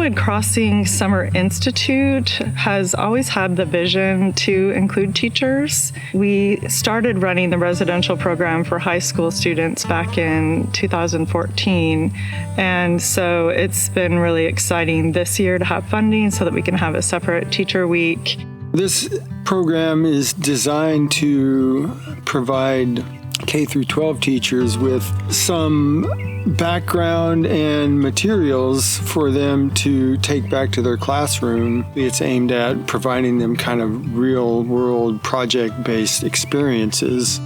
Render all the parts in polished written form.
Cottonwood Crossing Summer Institute has always had the vision to include teachers. We started running the residential program for high school students back in 2014. And so it's been really exciting this year to have funding so that we can have a separate teacher week. This program is designed to provide K through 12 teachers with some background and materials for them to take back to their classroom. It's aimed at providing them kind of real world project-based experiences.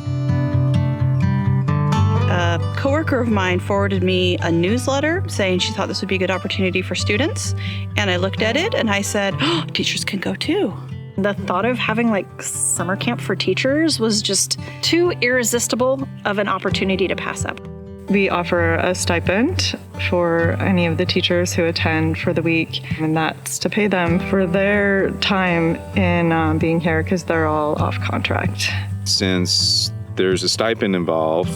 A coworker of mine forwarded me a newsletter saying she thought this would be a good opportunity for students. And I looked at it and I said, oh, teachers can go too. The thought of having summer camp for teachers was just too irresistible of an opportunity to pass up. We offer a stipend for any of the teachers who attend for the week, and that's to pay them for their time in being here because they're all off contract. Since there's a stipend involved,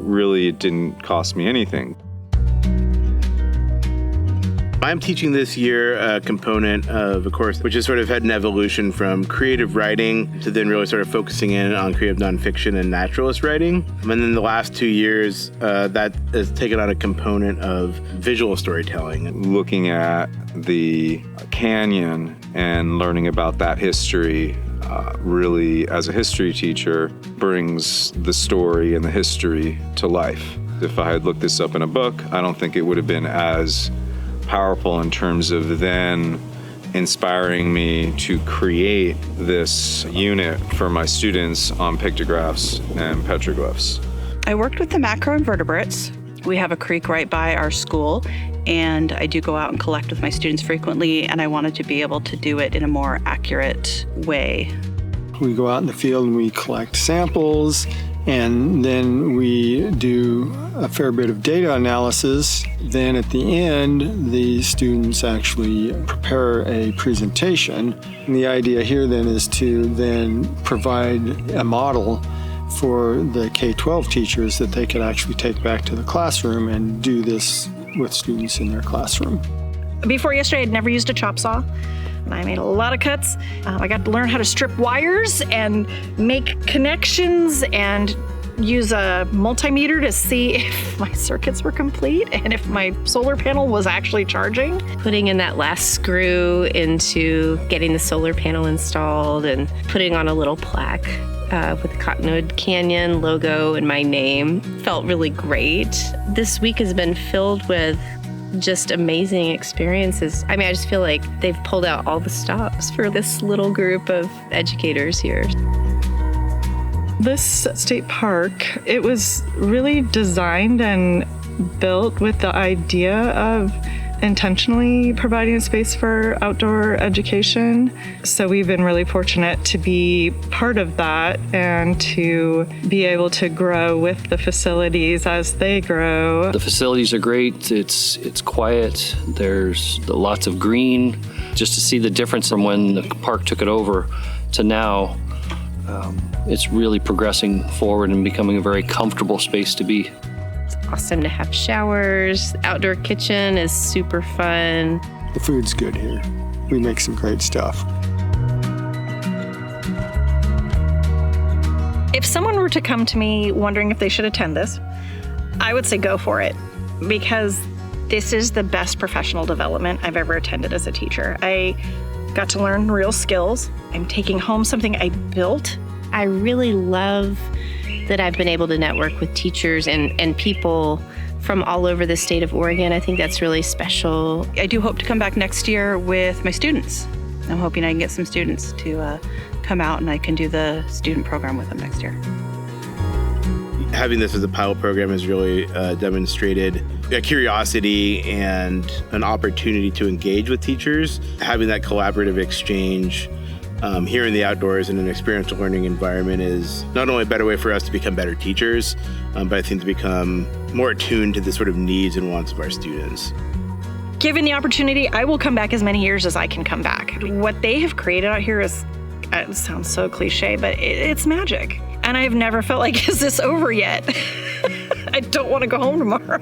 it didn't cost me anything. I'm teaching this year a component of a course which has sort of had an evolution from creative writing to then really sort of focusing in on creative nonfiction and naturalist writing. And then the last 2 years, that has taken on a component of visual storytelling. Looking at the canyon and learning about that history really, as a history teacher, brings the story and the history to life. If I had looked this up in a book, I don't think it would have been as powerful in terms of then inspiring me to create this unit for my students on pictographs and petroglyphs. I worked with the macroinvertebrates. We have a creek right by our school, and I do go out and collect with my students frequently, and I wanted to be able to do it in a more accurate way. We go out in the field and we collect samples, and then we do a fair bit of data analysis. Then at the end, the students actually prepare a presentation. And the idea here then is to then provide a model for the K-12 teachers that they could actually take back to the classroom and do this with students in their classroom. Before yesterday, I'd never used a chop saw. I made a lot of cuts. I got to learn how to strip wires and make connections and use a multimeter to see if my circuits were complete and if my solar panel was actually charging. Putting in that last screw into getting the solar panel installed and putting on a little plaque with the Cottonwood Canyon logo and my name felt really great. This week has been filled with just amazing experiences. I just feel like they've pulled out all the stops for this little group of educators here. This state park, it was really designed and built with the idea of intentionally providing a space for outdoor education. So we've been really fortunate to be part of that and to be able to grow with the facilities as they grow. The facilities are great. It's quiet. There's lots of green. Just to see the difference from when the park took it over to now, it's really progressing forward and becoming a very comfortable space to be. It's awesome to have showers. The outdoor kitchen is super fun. The food's good here. We make some great stuff. If someone were to come to me wondering if they should attend this, I would say go for it, because this is the best professional development I've ever attended as a teacher. I got to learn real skills. I'm taking home something I built. I really love that I've been able to network with teachers and people from all over the state of Oregon. I think that's really special. I do hope to come back next year with my students. I'm hoping I can get some students to come out and I can do the student program with them next year. Having this as a pilot program has really demonstrated a curiosity and an opportunity to engage with teachers. Having that collaborative exchange here in the outdoors in an experiential learning environment is not only a better way for us to become better teachers, but I think to become more attuned to the sort of needs and wants of our students. Given the opportunity, I will come back as many years as I can come back. What they have created out here is, it sounds so cliche, but it's magic. And I've never felt like, is this over yet? I don't want to go home tomorrow.